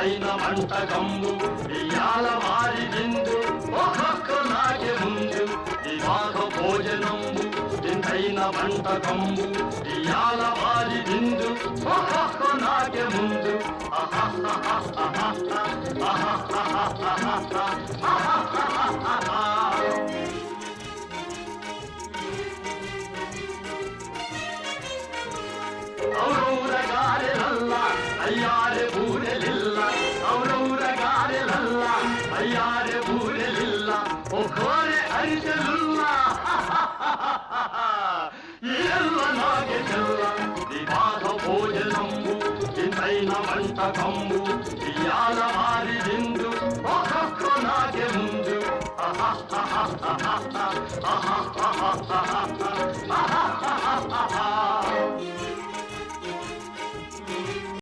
ఇంతైన వంటకంబు ఇయాల వారి విందు ఒక్కొక్క నాకే ముందు వివాహ భోజనంబు ఇంతైన వంటకంబు ఇయాల వారి విందు ఒక్కొక్క నాకే ముందు ఔరౌరగారెలల్ల అయ్యారె బూరెలిల్ల ఔరౌరగారెలల్ల అయ్యారె బూరెలిల్ల ఒక్కోరె అరిసెలుల్ల ఎల్ల నాగే చెల్ల వివాహ భోజనంబు ఇంతైన వంటకంబు ఇయాల వారి విందు ఒక్కొక్క నాగే ముందు